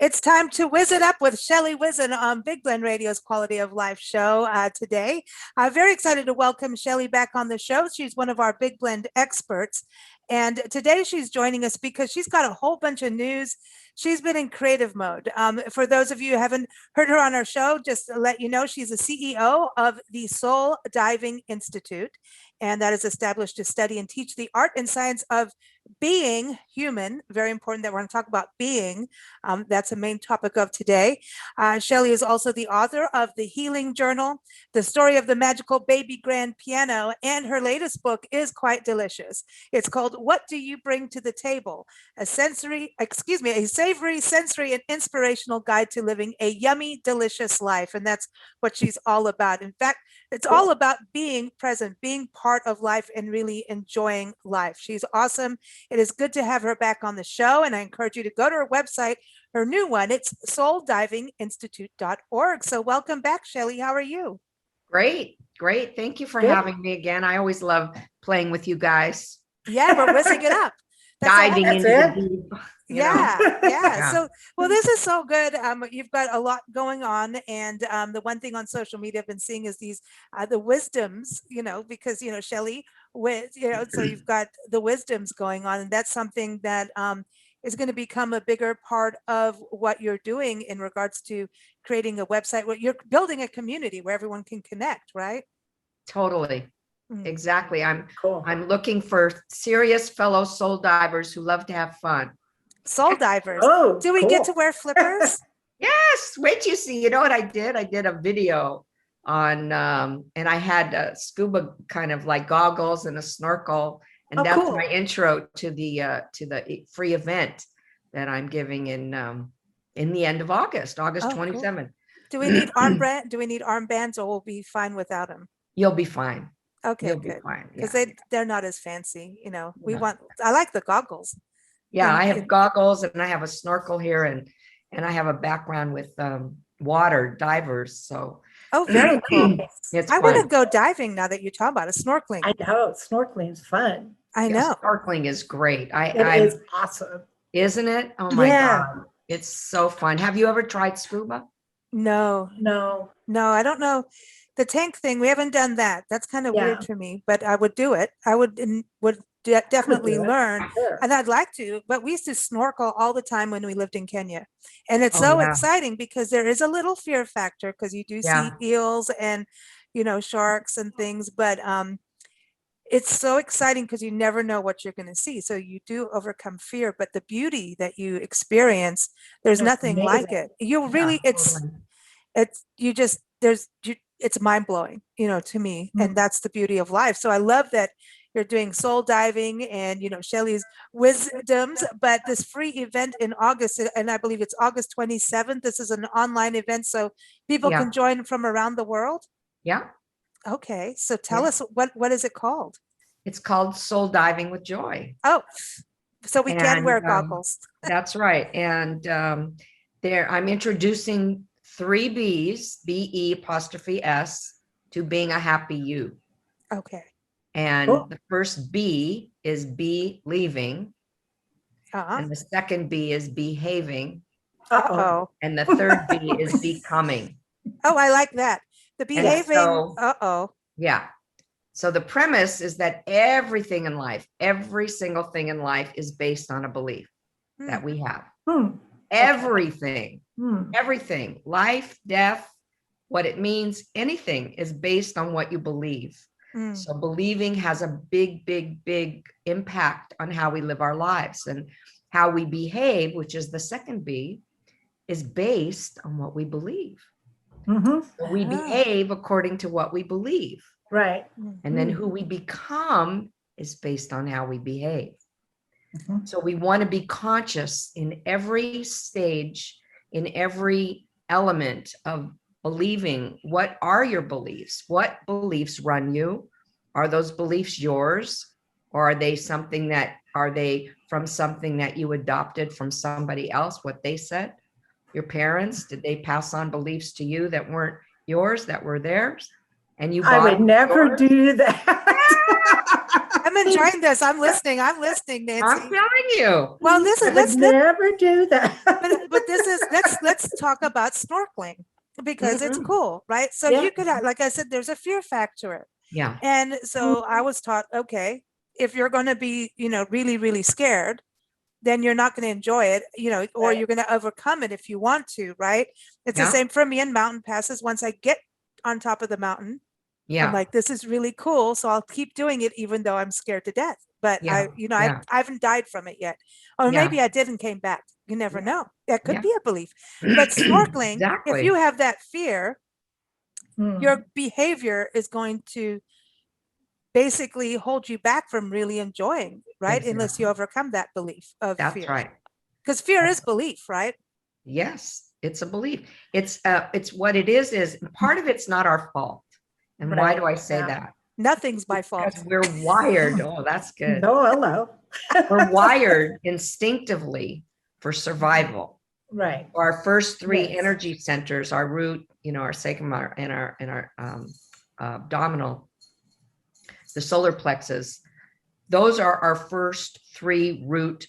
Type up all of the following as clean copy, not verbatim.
It's time to whiz it up with Shelley Whizin on Big Blend Radio's Quality of Life show today. I'm very excited to welcome Shelley back on the show. She's one of our Big Blend experts. And today she's joining us because she's got a whole bunch of news. She's been in creative mode. For those of you who haven't heard her on our show, just to let you know, she's the CEO of the Soul Diving Institute, and that is established to study and teach the art and science of being human. Very important that we're going to talk about being. That's the main topic of today. Shelley is also the author of The Healing Journal, The Story of the Magical Baby Grand Piano, and her latest book is quite delicious. It's called What Do You Bring to the Table? A savory, sensory, and inspirational guide to living a yummy, delicious life. And that's what she's all about. In fact, it's all about being present, being part of life, and really enjoying life. She's awesome. It is good to have her back on the show, and I encourage you to go to her website, her new one. It's souldivinginstitute.org. So welcome back, Shelley. How are you? Great. Thank you for having me again. I always love playing with you guys. Yeah, we're whizzing it up. Diving into the deep. Yeah. So, well, this is so good. You've got a lot going on, and the one thing on social media I've been seeing is these the wisdoms. Because Shelley, so you've got the wisdoms going on, and that's something that is going to become a bigger part of what you're doing in regards to creating a website where you're building a community where everyone can connect, right? Totally. Exactly. I'm looking for serious fellow soul divers who love to have fun. Soul divers. Oh, do we get to wear flippers? Yes. Wait till you see. You know what I did? I did a video on, and I had scuba kind of like goggles and a snorkel, and that's my intro to the free event that I'm giving in the end of August 27th. Cool. Do we need armbands? Do we need armbands, or we'll be fine without them? You'll be fine. Okay, You'll good. be fine. Because they're not as fancy. I like the goggles. Yeah, I have goggles and I have a snorkel here, and I have a background with water divers. So very cool. I want to go fun. diving now that you talk about it. Snorkeling. I know snorkeling is fun. I know. Snorkeling is great. It is awesome. Isn't it? Oh my God. It's so fun. Have you ever tried scuba? No, I don't know. The tank thing, we haven't done that. That's kind of weird for me, but I would do it. I would definitely learn, and I'd like to, but we used to snorkel all the time when we lived in Kenya. And it's so exciting because there is a little fear factor because you do see eels and, sharks and things, but it's so exciting because you never know what you're going to see. So you do overcome fear, but the beauty that you experience, there's nothing like it. You really, it's mind blowing, to me. And that's the beauty of life. So I love that you're doing soul diving and, Shelley's wisdoms, but this free event in August, and I believe it's August 27th. This is an online event, so people can join from around the world. Yeah. Okay. So tell us, what is it called? It's called Soul Diving with Joy. Oh, so we can wear goggles. That's right. And I'm introducing 3 B's, BE''S, to being a happy you. Okay. And the first B is be leaving. And the second B is behaving. And the third B is becoming. Oh, I like that. The behaving. Yeah. So the premise is that everything in life, every single thing in life is based on a belief that we have. Everything, everything, life, death, what it means, anything is based on what you believe. So believing has a big, big, big impact on how we live our lives, and how we behave, which is the second B, is based on what we believe. So we behave according to what we believe. Right. And then who we become is based on how we behave. So we want to be conscious in every stage, in every element of believing. What are your beliefs? What beliefs run you? Are those beliefs yours? Or are they from something that you adopted from somebody else, what they said? Your parents, did they pass on beliefs to you that weren't yours, that were theirs? And I would never do that. I'm enjoying this. I'm listening, Nancy. I'm telling you. Well, listen, let's never do that. but this is let's talk about snorkeling because it's cool, right? So you could have, like I said, there's a fear factor. Yeah. And so I was taught, okay, if you're going to be, really, really scared, then you're not going to enjoy it, or you're going to overcome it if you want to, right? It's the same for me in mountain passes. Once I get on top of the mountain, I'm like, this is really cool. So I'll keep doing it, even though I'm scared to death. But I haven't died from it yet. Or maybe I did and came back. You never know. That could be a belief. But snorkeling, if you have that fear, your behavior is going to basically hold you back from really enjoying, right? Exactly. Unless you overcome that belief of fear. That's right. Because fear is belief, right? Yes, it's a belief. It's what it is part of it's not our fault. And why do I say that? Nothing's my fault. Because we're wired. Oh, that's good. Oh, hello. We're wired instinctively for survival. Right. Our first three energy centers, our root, our sacrum and our abdominal, the solar plexus, those are our first three root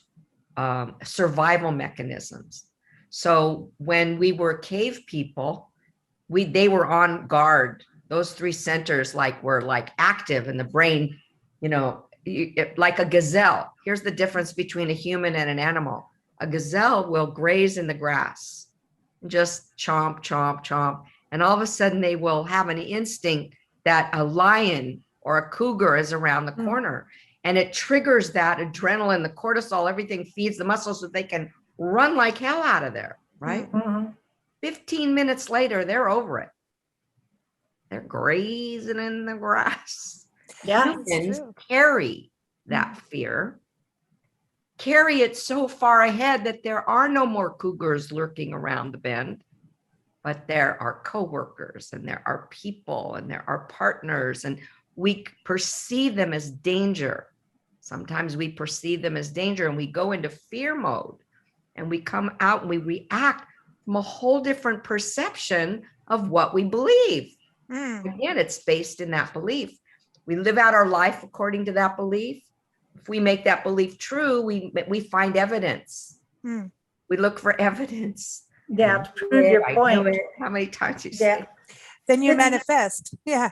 survival mechanisms. So when we were cave people, they were on guard. Those three centers were active in the brain, like a gazelle. Here's the difference between a human and an animal. A gazelle will graze in the grass, just chomp, chomp, chomp. And all of a sudden they will have an instinct that a lion or a cougar is around the corner. And it triggers that adrenaline, the cortisol, everything feeds the muscles so they can run like hell out of there, right? 15 minutes later, they're over it. They're grazing in the grass. Humans carry that fear, carry it so far ahead that there are no more cougars lurking around the bend, but there are coworkers and there are people and there are partners, and we perceive them as danger. Sometimes we perceive them as danger and we go into fear mode and we come out and we react from a whole different perception of what we believe. Again, it's based in that belief. We live out our life according to that belief. If we make that belief true, we find evidence. We look for evidence. Yeah, to prove your point. How many times you say? Then you manifest. Yeah.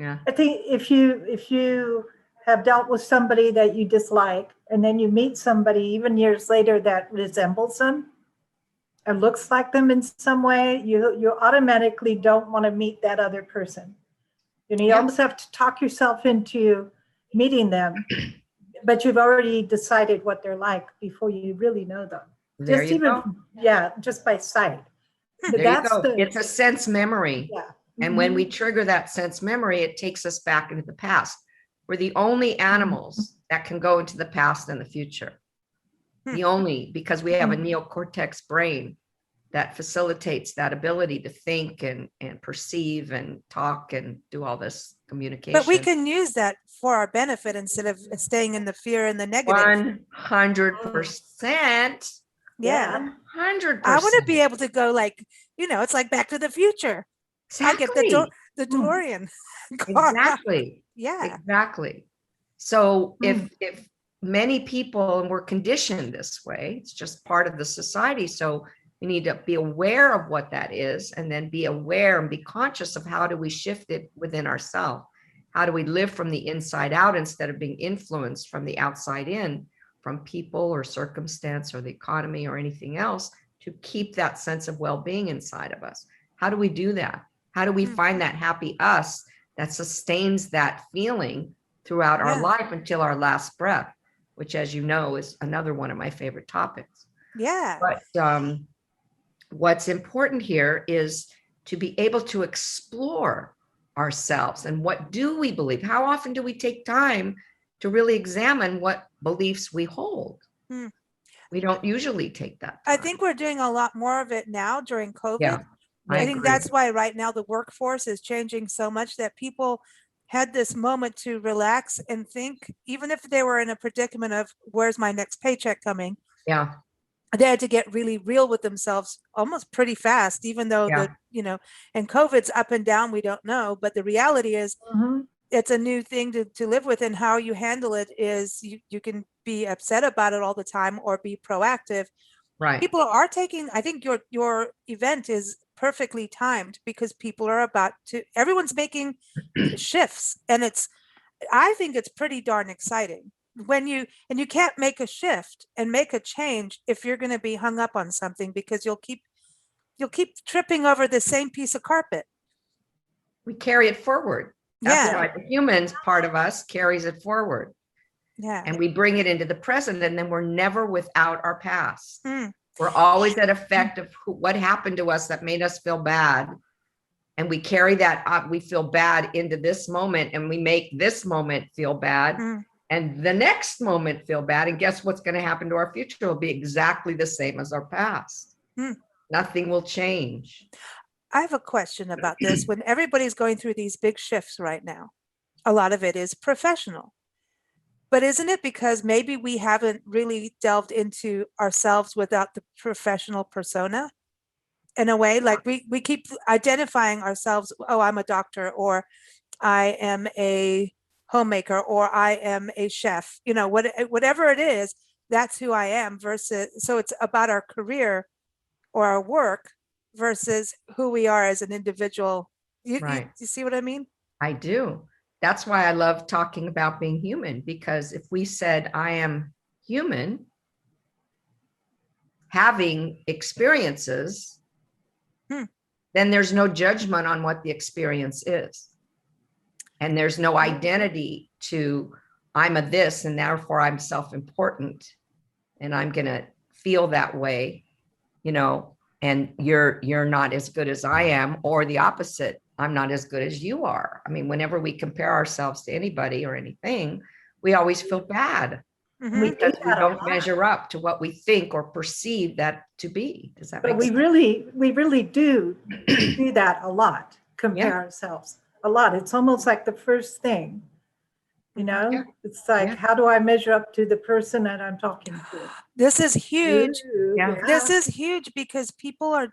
I think if you have dealt with somebody that you dislike, and then you meet somebody even years later that resembles them, or looks like them in some way, you automatically don't want to meet that other person. You almost have to talk yourself into meeting them, but you've already decided what they're like before you really know them. There you go. Just by sight. There you go. It's a sense memory. And when we trigger that sense memory, it takes us back into the past. We're the only animals that can go into the past and the future. The only, because we have a neocortex brain that facilitates that ability to think and perceive and talk and do all this communication. But we can use that for our benefit instead of staying in the fear and the negative. 100%. Yeah. 100%. I want to be able to go it's like Back to the Future. Exactly. I get the DeLorean. Exactly. Yeah. Exactly. So if many people, and we're conditioned this way, it's just part of the society. So we need to be aware of what that is, and then be aware and be conscious of how do we shift it within ourselves. How do we live from the inside out instead of being influenced from the outside in, from people or circumstance or the economy or anything else, to keep that sense of well-being inside of us? How do we do that? How do we find that happy us that sustains that feeling throughout our life until our last breath, which, as you know, is another one of my favorite topics. Yeah. But what's important here is to be able to explore ourselves and what do we believe? How often do we take time to really examine what beliefs we hold? We don't usually take that time. I think we're doing a lot more of it now during COVID. Yeah, I think that's why right now the workforce is changing so much, that people had this moment to relax and think, even if they were in a predicament of where's my next paycheck coming. Yeah. They had to get really real with themselves almost pretty fast, even though and COVID's up and down, we don't know. But the reality is it's a new thing to live with, and how you handle it is you can be upset about it all the time or be proactive. Right. People are taking, I think your event is perfectly timed because people are everyone's making shifts, and I think it's pretty darn exciting and you can't make a shift and make a change if you're going to be hung up on something, because you'll keep tripping over the same piece of carpet. We carry it forward. That's Yeah. why the humans part of us carries it forward. Yeah. And we bring it into the present, and then we're never without our past. We're always at effect of what happened to us that made us feel bad. And we carry that up. We feel bad into this moment, and we make this moment feel bad. And the next moment feel bad. And guess what's going to happen to our future will be exactly the same as our past. Nothing will change. I have a question about this. When everybody's going through these big shifts right now, a lot of it is professional. But isn't it because maybe we haven't really delved into ourselves without the professional persona? In a way, like we keep identifying ourselves, oh, I'm a doctor, or I am a homemaker, or I am a chef, whatever it is, that's who I am, versus, so it's about our career or our work versus who we are as an individual. Right. You see what I mean? I do. That's why I love talking about being human, because if we said I am human, having experiences, then there's no judgment on what the experience is. And there's no identity to I'm a this and therefore I'm self-important and I'm going to feel that way, and you're not as good as I am, or the opposite. I'm not as good as you are. I mean, whenever we compare ourselves to anybody or anything, we always feel bad because we don't measure up to what we think or perceive that to be. Does that make sense? We really do that a lot, compare ourselves a lot. It's almost like the first thing, it's like, how do I measure up to the person that I'm talking to? This is huge. This is huge because people are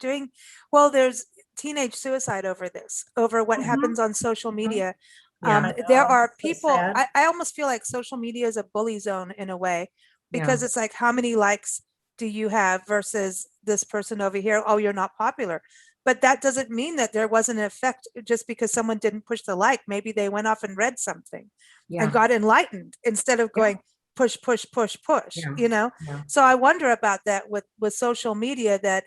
there's teenage suicide over what happens on social media. There are people, I almost feel like social media is a bully zone in a way, because it's like, how many likes do you have versus this person over here? Oh, you're not popular. But that doesn't mean that there wasn't an effect just because someone didn't push the like. Maybe they went off and read something and got enlightened instead of going push. So I wonder about that with social media, that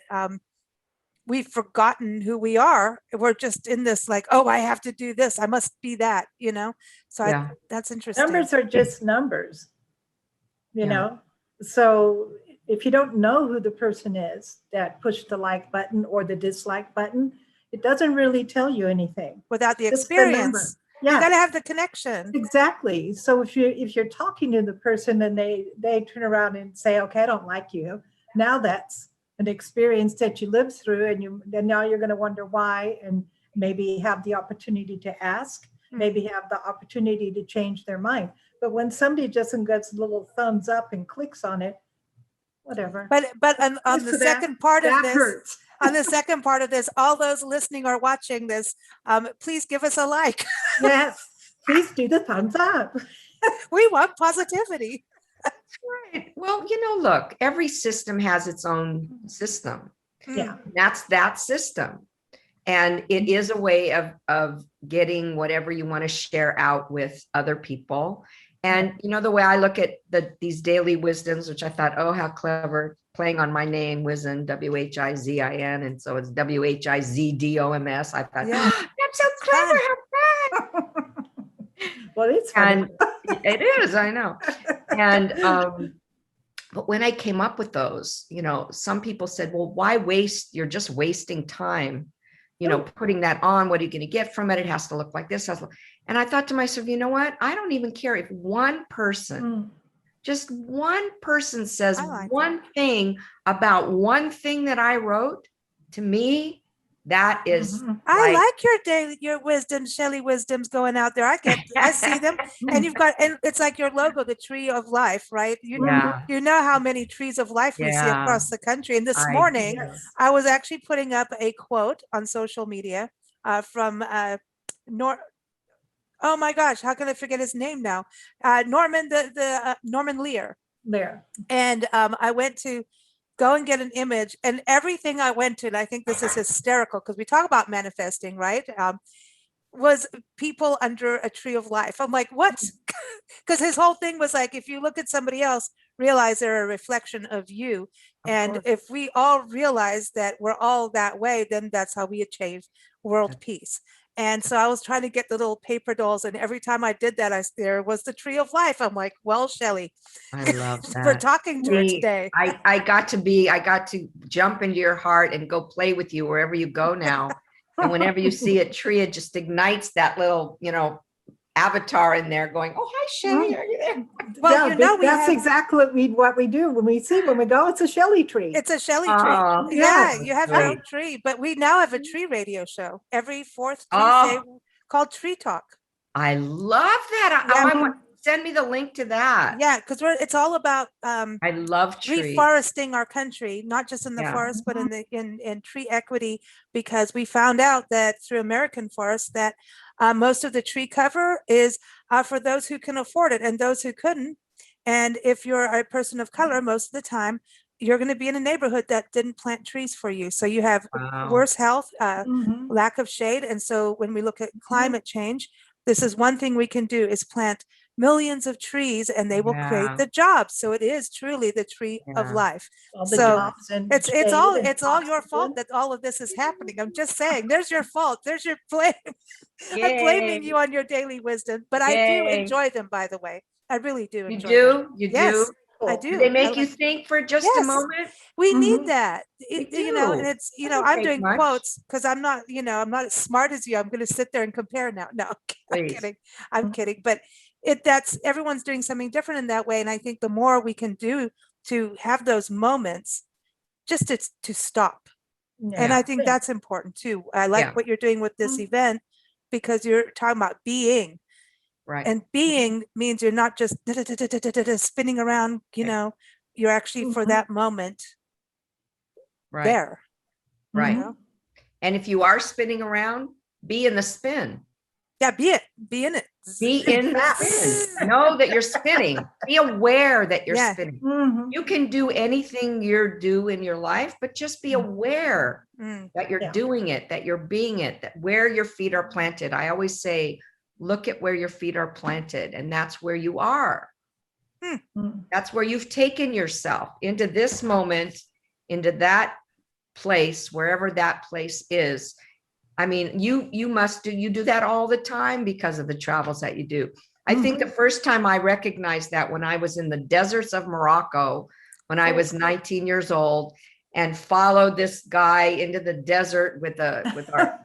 we've forgotten who we are. We're just in this like, oh, I have to do this, I must be that, so that's interesting. Numbers are just numbers, so if you don't know who the person is that pushed the like button or the dislike button, it doesn't really tell you anything without the experience. You got to have the connection. Then so if you're talking to the person and they turn around and say, okay, I don't like you, now that's an experience that you lived through, and now you're going to wonder why, and maybe have the opportunity to ask, maybe have the opportunity to change their mind. But when somebody just gets a little thumbs up and clicks on it, whatever. But on the second part of this, hurts. On the second part of this, all those listening or watching this, please give us a like. Yes, please do the thumbs up. We want positivity. That's right. Well, look, every system has its own system. Yeah. That's that system. And it is a way of getting whatever you want to share out with other people. And, the way I look at these daily wisdoms, which I thought, oh, how clever, playing on my name, Whizin, Whizin. And so it's Whizdoms. I thought, that's so clever. How fun. Well, it's fun. And it is, I know. And, but when I came up with those, some people said, well, why waste? You're just wasting time, putting that on. What are you going to get from it? It has to look like this. And I thought to myself, you know what? I don't even care if one person, just one person says one thing about one thing that I wrote. To me, that is. I like your wisdom, Shelley Wisdom's going out there. I see them, and and it's like your logo, the tree of life, right? You know how many trees of life we see across the country. And this morning, I was actually putting up a quote on social media from oh my gosh, how can I forget his name now? Norman Lear. There. And I went to go and get an image. And everything I went to, and I think this is hysterical because we talk about manifesting, right? Was people under a tree of life. I'm like, what? Because his whole thing was like, if you look at somebody else, realize they're a reflection of you. And if we all realize that we're all that way, then that's how we achieve world peace. And so I was trying to get the little paper dolls, and every time I did that, there was the tree of life. I'm like, well, Shelley, I love that. we're talking to her today. I got to jump into your heart and go play with you wherever you go now. And whenever you see a tree, it just ignites that little, avatar in there going, oh, hi, Shelley, are you there? Well, that's exactly what we do when we go, it's a Shelley tree. It's a Shelley tree. Yeah, you have your own tree. But we now have a tree radio show every fourth Tuesday called Tree Talk. I love that. Send me the link to that. Yeah, because it's all about I love reforesting our country, not just in the forest, but in tree equity, because we found out that through American forests that most of the tree cover is for those who can afford it and those who couldn't. And if you're a person of color, most of the time, you're going to be in a neighborhood that didn't plant trees for you. So you have worse health, lack of shade. And so when we look at climate change, this is one thing we can do is plant millions of trees, and they will create the jobs. So it is truly the tree of life. So it's all your fault that all of this is happening. I'm just saying, there's your fault. There's your blame. I'm blaming you on your daily wisdom, but I do enjoy them, by the way. I really do enjoy them. You yes, do? I do. Do they make you think for just a moment? We need that. And it's, I'm doing quotes because I'm not as smart as you. I'm going to sit there and compare now. No, I'm kidding. I'm kidding. But that's everyone's doing something different in that way. And I think the more we can do to have those moments just to stop. And I think that's important too. I like what you're doing with this event because you're talking about being. Right. And being means you're not just spinning around, you're actually for that moment there. Right. And if you are spinning around, be in the spin. Yeah, be in it. Be in the spin. Know that you're spinning. Be aware that you're spinning. You can do anything you do in your life, but just be aware that you're doing it, that you're being it, that where your feet are planted. I always say, look at where your feet are planted, and that's where you are. That's where you've taken yourself into this moment, into that place, wherever that place is. I mean, you do that all the time because of the travels that you do. I think the first time I recognized that when I was in the deserts of Morocco, when I was 19 years old, and followed this guy into the desert with our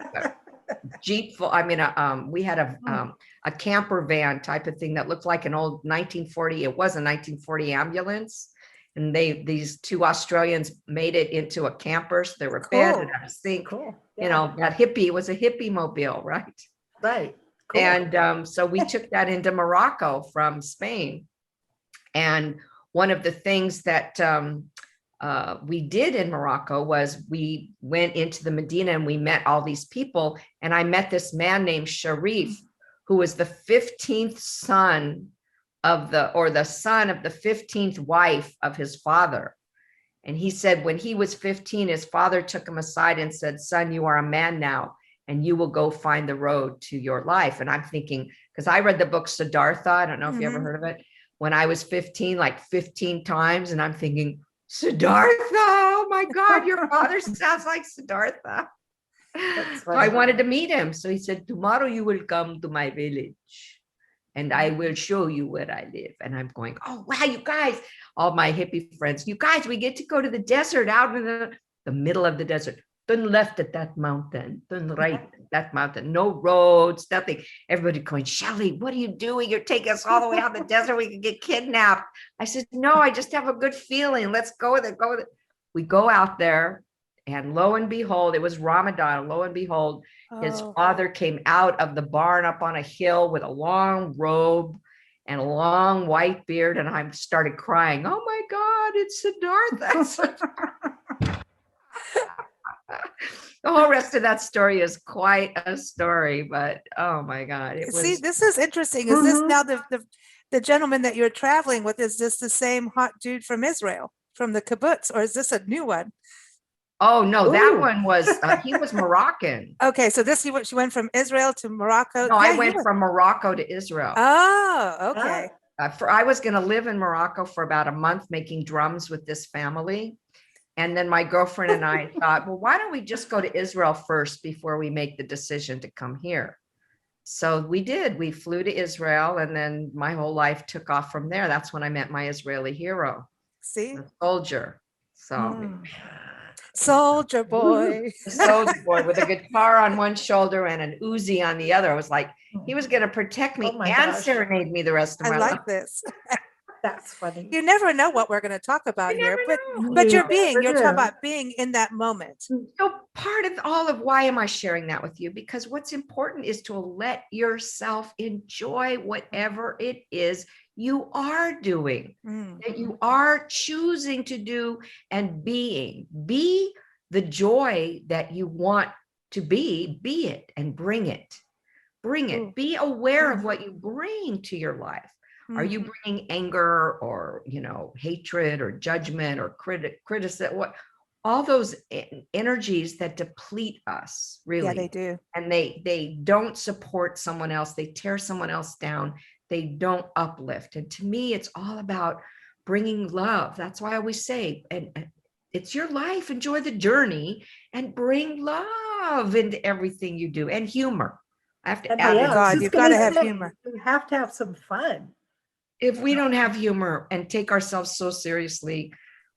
Jeep. We had a camper van type of thing that looked like an old 1940. It was a 1940 ambulance. And these two Australians made it into a camper. So they were bed and a sink. That hippie was a hippie mobile, right? Right. Cool. And so we took that into Morocco from Spain. And one of the things that we did in Morocco was we went into the Medina and we met all these people. And I met this man named Sharif, who was the 15th son of the son of the 15th wife of his father. And he said when he was 15, his father took him aside and said, son, you are a man now, and you will go find the road to your life. And I'm thinking, because I read the book Siddhartha, I don't know if you ever heard of it, when I was 15, like 15 times. And I'm thinking, Siddhartha, oh my God, your father sounds like Siddhartha. So I wanted to meet him. So he said, tomorrow you will come to my village and I will show you where I live. And I'm going, oh, wow, you guys, all my hippie friends, you guys, we get to go to the desert, out in the middle of the desert. Turn left at that mountain, turn right at that mountain, no roads, nothing. Everybody going, Shelley, what are you doing? You're taking us all the way out in the desert. We could get kidnapped. I said, no, I just have a good feeling. Let's go with it. We go out there, and lo and behold, it was Ramadan. Lo and behold, his father came out of the barn up on a hill with a long robe and a long white beard. And I started crying. Oh my God, it's Siddhartha. The whole rest of that story is quite a story, but oh my God. See, this is interesting. Is this now the gentleman that you're traveling with? Is this the same hot dude from Israel? from the kibbutz, or is this a new one? Oh no, that Ooh. one was he was Moroccan. Okay, so she went from Israel to Morocco. No, Yeah, I went from Morocco to Israel. Oh, okay. I was going to live in Morocco for about a month making drums with this family. And then my girlfriend and I thought, well, why don't we just go to Israel first before we make the decision to come here? So we did. We flew to Israel, and then my whole life took off from there. That's when I met my Israeli hero, See, the soldier. So soldier boy. a soldier boy with a guitar on one shoulder and an Uzi on the other. I was like, he was going to protect me Oh my and gosh. serenade me the rest of I my like life. this. That's funny. You never know what we're going to talk about You here, never but know. but You you're never talking do. about being in that moment. So part of all of why am I sharing that with you? Because what's important is to let yourself enjoy whatever it is you are doing, that you are choosing to do and being. Be the joy that you want to be it and bring it. Bring it. Ooh. Be aware of what you bring to your life. Are you bringing anger or, hatred or judgment or criticism? What all those energies that deplete us, really? Yeah, they do. And they don't support someone else. They tear someone else down. They don't uplift. And to me, it's all about bringing love. That's why I always say, and it's your life. Enjoy the journey and bring love into everything you do, and humor. I have to And add Oh in God, you've got to have say, humor. You have to have some fun. if we don't have humor and take ourselves so seriously,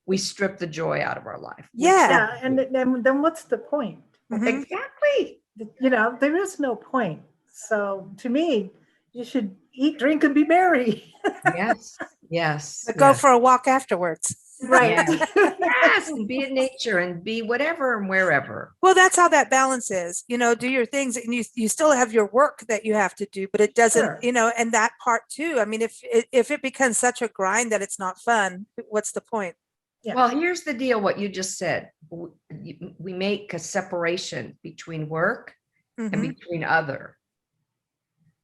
we strip the joy out of our life. Yeah. Yeah, and then what's the point? Exactly. There is no point. So to me, you should eat, drink, and be merry. Yes. Yes. But go yes. for a walk afterwards. Right. Yes. And be in nature and be whatever and wherever. Well, that's how that balance is. Do your things, and you still have your work that you have to do, but it doesn't, Sure. and that part too. I mean, if it becomes such a grind that it's not fun, what's the point? Yeah. Well, here's the deal. What you just said, we make a separation between work and between other.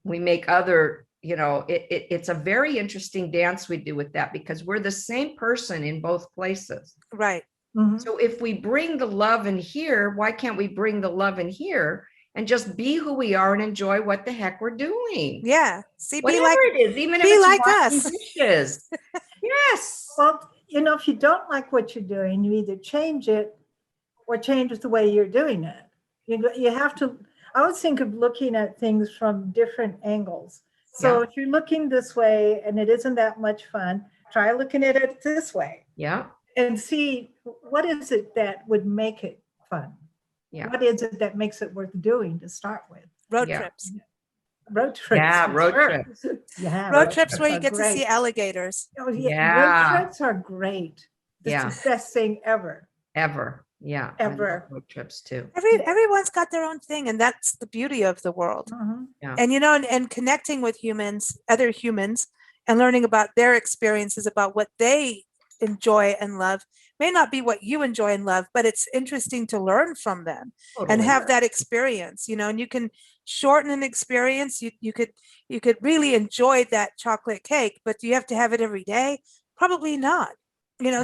We make other, it's a very interesting dance we do with that, because we're the same person in both places. Right. So if we bring the love in here, why can't we bring the love in here and just be who we are and enjoy what the heck we're doing? Yeah. See, Whatever be like it is, even if be it's like washing us. dishes. Yes. Well, if you don't like what you're doing, you either change it or change the way you're doing it. You have to, I always think of looking at things from different angles. So if you're looking this way and it isn't that much fun, try looking at it this way. Yeah. And see, what is it that would make it fun? Yeah. What is it that makes it worth doing to start with? Road trips. Road trips. Yeah, road trips. Yeah, Road trips where you are get to see great. alligators. Oh, yeah. Yeah. Road trips are great. It's Yeah. the best thing ever. Ever. Yeah. I love Ever. road trips too. Everyone's got their own thing, and that's the beauty of the world. Yeah. And and connecting with other humans, and learning about their experiences, about what they enjoy and love may not be what you enjoy and love, but it's interesting to learn from them and have that experience, and you can shorten an experience. You could really enjoy that chocolate cake, but do you have to have it every day? Probably not.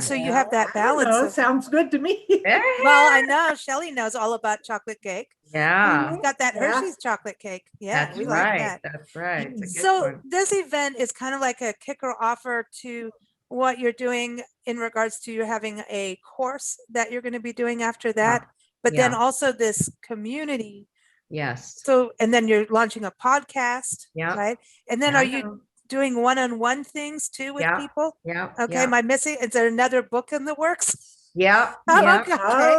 So you have that balance. Sounds good to me. Well, I know Shelley knows all about chocolate cake. Yeah. We've got that Hershey's chocolate cake. Yeah, That's we right. like that. That's right. It's a good So one. this event is kind of like a kicker offer to what you're doing in regards to you having a course that you're going to be doing after that, but then also this community. Yes. So, and then you're launching a podcast, right? And then are you doing one-on-one things too with people? Yeah. Okay. Am I missing? Is there another book in the works? Yeah. Oh, okay.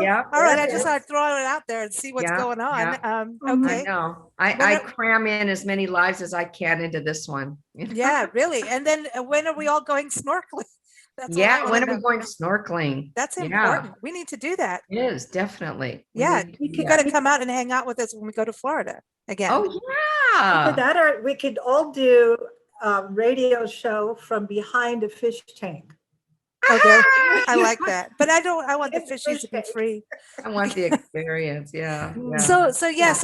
Yeah. All right. I just want to throw it out there and see what's going on. Okay. I know. I cram in as many lives as I can into this one. Yeah, really. And then when are we all going snorkeling? That's when are we going snorkeling? That's important. We need to do that. It is, definitely. Yeah, you got to come out and hang out with us when we go to Florida again. Oh, yeah. That we could all do a radio show from behind a fish tank. Okay, I like that, but I want the fishies to be free. I want the experience. Yeah. So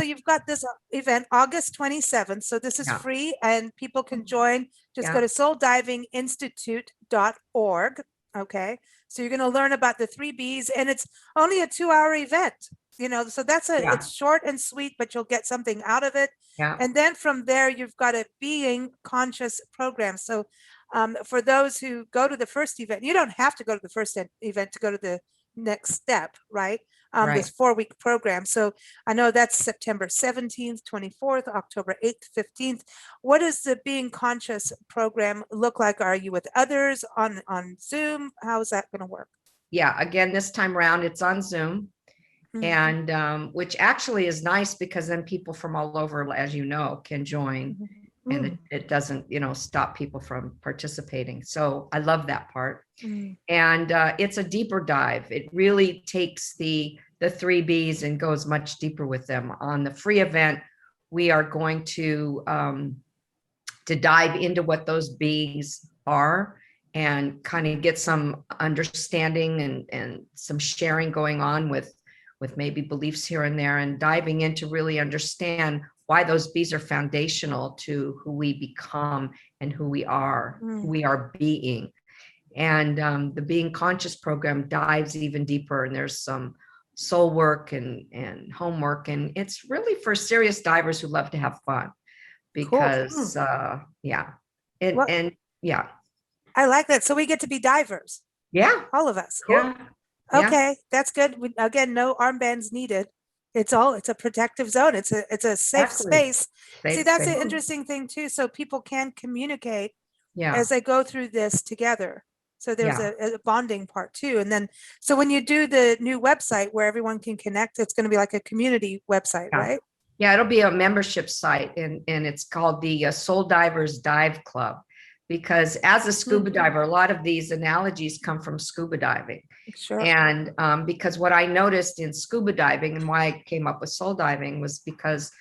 you've got this event August 27th. So this is free and people can join. Just go to souldivinginstitute.org. Okay. So you're going to learn about the 3 Bs, and it's only a 2-hour event, so that's it's short and sweet, but you'll get something out of it. Yeah. And then from there, you've got a being conscious program. So for those who go to the first event, you don't have to go to the first event to go to the next step, right? This 4-week program. So I know that's September 17th, 24th, October 8th, 15th. What does the Being Conscious program look like? Are you with others on Zoom? How is that going to work? Yeah, again, this time around, it's on Zoom. Mm-hmm. And which actually is nice, because then people from all over, as you know, can join. Mm-hmm. And it doesn't, stop people from participating. So I love that part. Mm-hmm. And it's a deeper dive. It really takes the 3 Bs and goes much deeper with them. On the free event, we are going to dive into what those Bs are and kind of get some understanding and some sharing going on with maybe beliefs here and there, and diving in to really understand why those Bs are foundational to who we become and who we are, who we are being. And the Being Conscious program dives even deeper, and there's some soul work and homework, and it's really for serious divers who love to have fun, because I like that. So we get to be divers. Yeah. All of us. Yeah. Okay, that's good. Again, no armbands needed. It's a protective zone. It's a safe space. See, that's an interesting thing too. So people can communicate as they go through this together. So there's a bonding part too. And then, so when you do the new website where everyone can connect, it's going to be like a community website, right? Yeah, it'll be a membership site, and it's called the Soul Divers Dive Club. Because as a scuba diver, a lot of these analogies come from scuba diving. Sure. And because what I noticed in scuba diving, and why I came up with soul diving, was because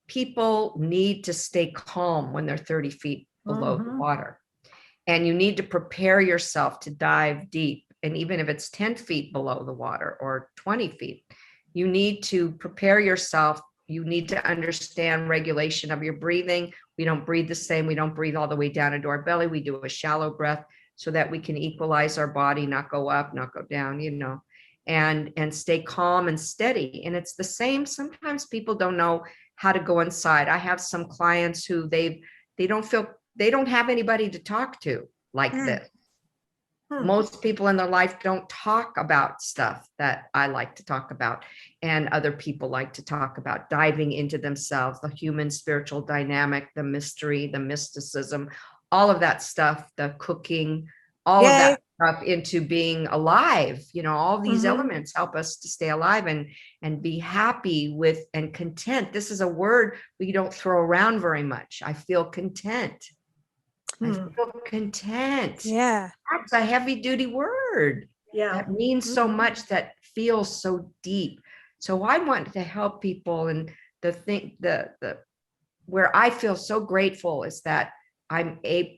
people need to stay calm when they're 30 feet below the water. And you need to prepare yourself to dive deep. And even if it's 10 feet below the water or 20 feet, you need to prepare yourself. You need to understand regulation of your breathing. We don't breathe the same. We don't breathe all the way down into our belly. We do a shallow breath so that we can equalize our body, not go up, not go down, and stay calm and steady. And it's the same. Sometimes people don't know how to go inside. I have some clients who they don't have anybody to talk to like this. Most people in their life don't talk about stuff that I like to talk about, and other people like to talk about, diving into themselves, the human spiritual dynamic, the mystery, the mysticism, all of that stuff, the cooking, all of that stuff, into being alive. All these elements help us to stay alive and be happy with and content. This is a word we don't throw around very much. I feel content. I feel content. Yeah. That's a heavy duty word. Yeah. That means so much, that feels so deep. So I want to help people. And where I feel so grateful is that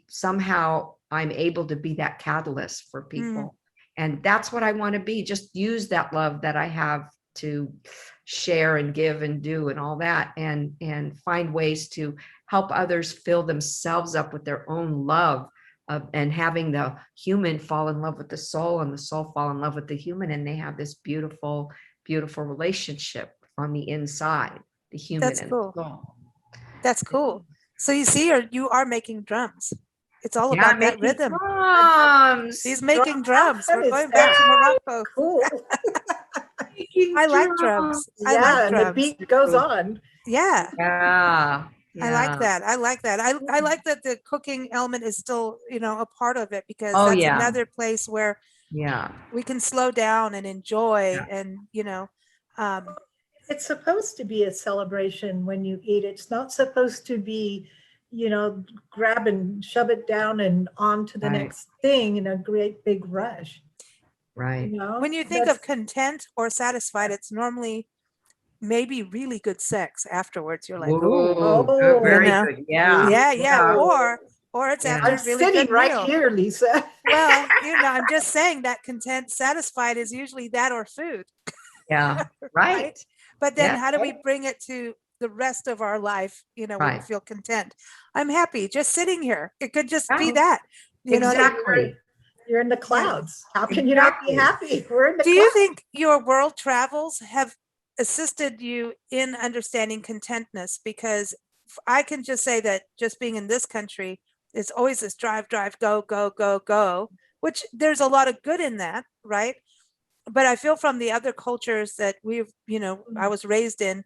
somehow I'm able to be that catalyst for people. And that's what I want to be. Just use that love that I have to share and give and do and all that, and find ways to help others fill themselves up with their own love, and having the human fall in love with the soul, and the soul fall in love with the human, and they have this beautiful, beautiful relationship on the inside, the human and the soul. That's cool. So you see, you are making drums. It's all about that rrhythm. Drums. He's making drums. We're going back to Morocco. Cool. I like drums. I like drums. The beat goes on. Yeah. Yeah. I like that. I like that. I like that the cooking element is still, a part of it, because that's another place where we can slow down and enjoy and, it's supposed to be a celebration when you eat. It's not supposed to be, grab and shove it down and on to the next thing in a great big rush. Right. When you think of content or satisfied, it's normally maybe really good sex afterwards. You're like, oh, very good. Yeah. Or it's after I'm really sitting good right meal. here, Lisa. Well, I'm just saying that content, satisfied is usually that or food. Yeah. Right. But then how do we bring it to the rest of our life, when we feel content? I'm happy just sitting here. It could just be that. Exactly. You're in the clouds. How can you not be happy? We're in the Do clouds. you think your world travels have assisted you in understanding contentness? Because I can just say that just being in this country, it's always this drive, go, go, go, go, which there's a lot of good in that, right? But I feel from the other cultures that we've, I was raised in,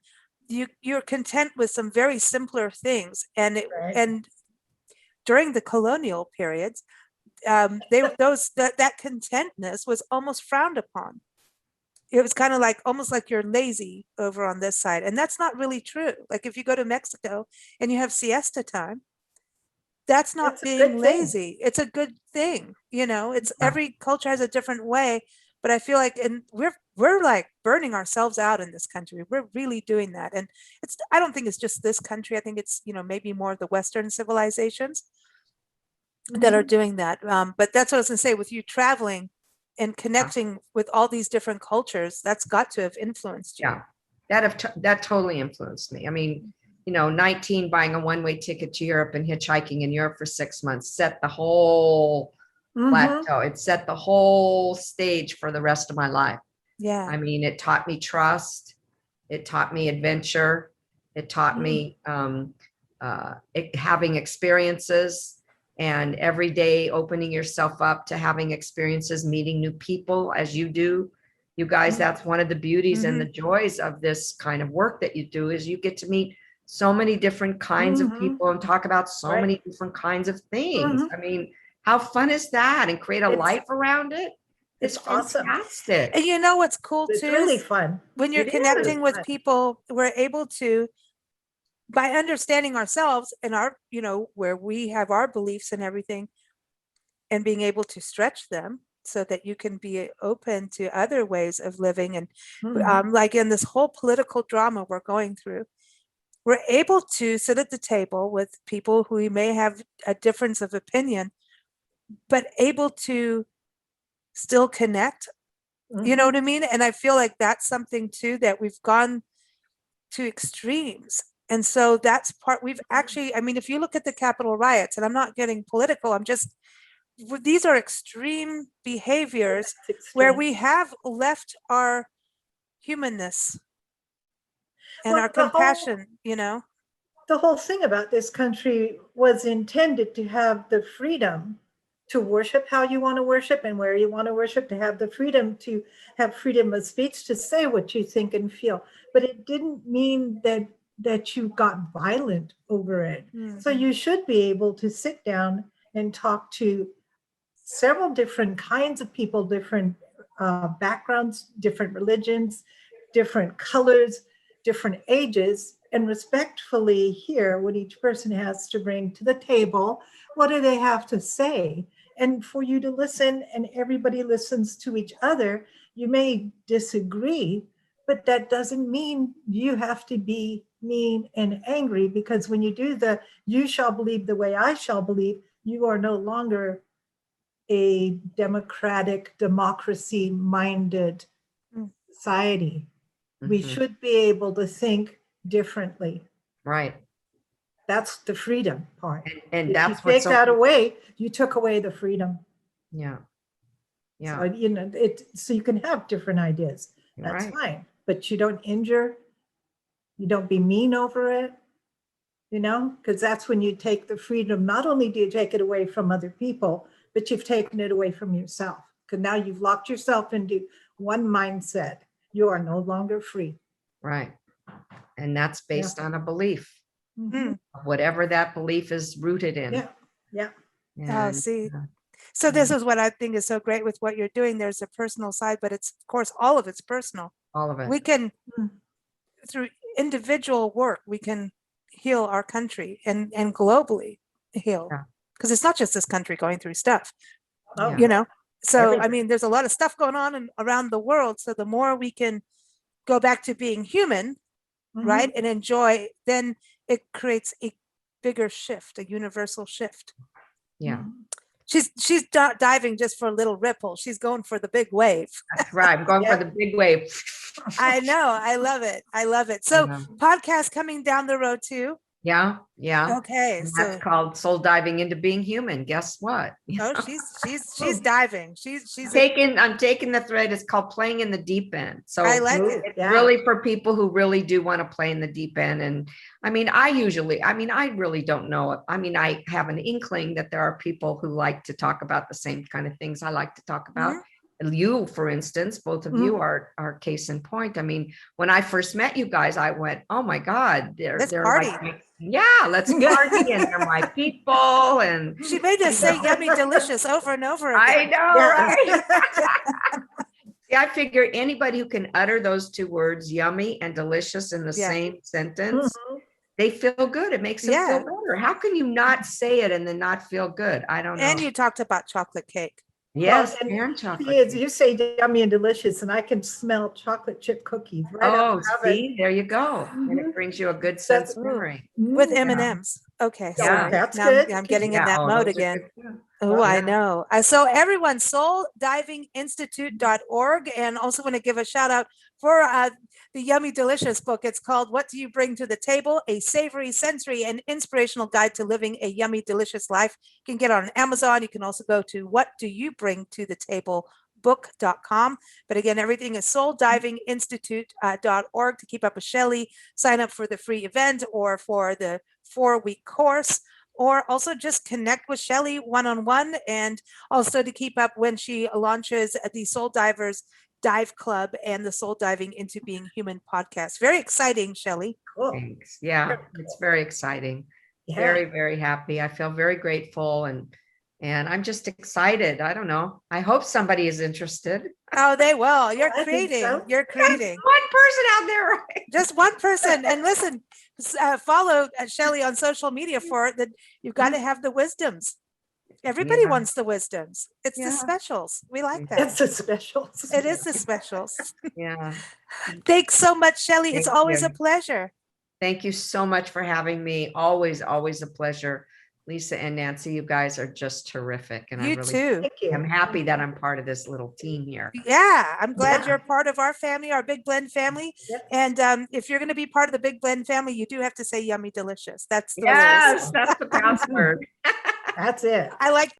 you're content with some very simpler things. And and during the colonial periods, that contentness was almost frowned upon. It was kind of like almost like you're lazy over on this side. And that's not really true. Like if you go to Mexico and you have siesta time, that's not being lazy. It's a good thing. It's every culture has a different way, but I feel like, and we're like burning ourselves out in this country. We're really doing that. And I don't think it's just this country. I think it's, maybe more of the Western civilizations that are doing that. But that's what I was gonna say, with you traveling and connecting with all these different cultures, that's got to have influenced you. Yeah, that totally influenced me. I mean, 19, buying a one-way ticket to Europe and hitchhiking in Europe for 6 months set the whole plateau. It set the whole stage for the rest of my life. Yeah. I mean, it taught me trust. It taught me adventure. It taught me having experiences, and every day opening yourself up to having experiences, meeting new people as you do. You guys, that's one of the beauties and the joys of this kind of work that you do, is you get to meet so many different kinds of people and talk about so many different kinds of things. I mean, how fun is that? And create a life around it. It's awesome. Fantastic. And you know what's cool too? It's really fun. When you're connecting with people, we're able to, by understanding ourselves and our, where we have our beliefs and everything, and being able to stretch them so that you can be open to other ways of living. And like in this whole political drama we're going through, we're able to sit at the table with people who may have a difference of opinion, but able to still connect. You know what I mean? And I feel like that's something too, that we've gone to extremes. And so that's we've actually, I mean, if you look at the Capitol riots, and I'm not getting political, these are extreme behaviors where we have left our humanness and our compassion, The whole thing about this country was intended to have the freedom to worship how you want to worship and where you want to worship, to have the freedom to have freedom of speech, to say what you think and feel. But it didn't mean that you got violent over it. So you should be able to sit down and talk to several different kinds of people, different backgrounds, different religions, different colors, different ages, and respectfully hear what each person has to bring to the table. What do they have to say? And for you to listen, and everybody listens to each other. You may disagree, but that doesn't mean you have to be mean and angry, because when you do you shall believe the way I shall believe, you are no longer a democracy-minded society. We should be able to think differently. Right. That's the freedom part. And if that's you take that away, you took away the freedom. Yeah. Yeah. So, so you can have different ideas. That's fine. But you don't injure, you don't be mean over it, because that's when you take the freedom. Not only do you take it away from other people, but you've taken it away from yourself. Because now you've locked yourself into one mindset. You are no longer free. Right. And that's based on a belief, whatever that belief is rooted in. Yeah. And, see. So this is what I think is so great with what you're doing. There's a personal side, but it's, of course, all of it's personal. All of it. We can, through individual work, we can heal our country and globally heal. Because it's not just this country going through stuff, So, everything. I mean, there's a lot of stuff going on around the world. So the more we can go back to being human, right, and enjoy, then it creates a bigger shift, a universal shift. Yeah. She's diving just for a little ripple. She's going for the big wave. That's right. I'm going for the big wave. I know. I love it. So podcast coming down the road too. Yeah. Yeah. Okay, And so that's called soul diving into being human. Guess what? oh, she's diving. I'm taking the thread. It's called playing in the deep end. So I like it. it's really for people who really do want to play in the deep end. And I mean, I really don't know. I mean, I have an inkling that there are people who like to talk about the same kind of things I like to talk about. You, for instance, both of you are case in point. I mean, when I first met you guys, I went, oh my God, they're party. like, yeah, let's party, and they're my people. And she made us say yummy delicious over and over again. I know, right? Yeah, I figure anybody who can utter those two words, yummy and delicious, in the same sentence, they feel good. It makes them feel better. How can you not say it and then not feel good? I don't know. And you talked about chocolate cake. Yes, well, and chocolate cake. You say yummy and delicious, and I can smell chocolate chip cookies. Right see, there you go. And it brings you a good sense of memory. With M&Ms. Okay, so sorry. that's now good. I'm getting in that mode again. Oh, Yeah. I know. So everyone, souldivinginstitute.org, and also want to give a shout out for the Yummy Delicious book. It's called What Do You Bring to the Table? A Savory, Sensory, and Inspirational Guide to Living a Yummy Delicious Life. You can get it on Amazon. You can also go to What Do You Bring to the Table? book.com. But again, everything is souldivinginstitute.org to keep up with Shelley, sign up for the free event or for the 4-week course, or also just connect with Shelley one-on-one, and also to keep up when she launches the Soul Divers Dive Club and the Soul Diving into Being Human podcast. Very exciting, Shelley. Cool. Thanks. Yeah, it's very exciting. Very, very happy. I feel very grateful, and I'm just excited. I don't know. I hope somebody is interested. Oh, they will. You're I think creating. so. You're creating. One person out there, right? Just one person. And listen, follow Shelley on social media for it. That you've got to have the wisdoms. Everybody wants the wisdoms. It's the specials. We like that. It's the specials. It is the specials. Yeah. Thanks so much, Shelley. It's Thank always you. a pleasure. Thank you so much for having me. Always, always a pleasure. Lisa and Nancy, you guys are just terrific. And You too. Thank you. I'm happy that I'm part of this little team here. Yeah, I'm glad Yeah. you're part of our family, our Big Blend family. Yep. And if you're going to be part of the Big Blend family, you do have to say yummy delicious. That's the Yes, rules. that's the password. That's it. I like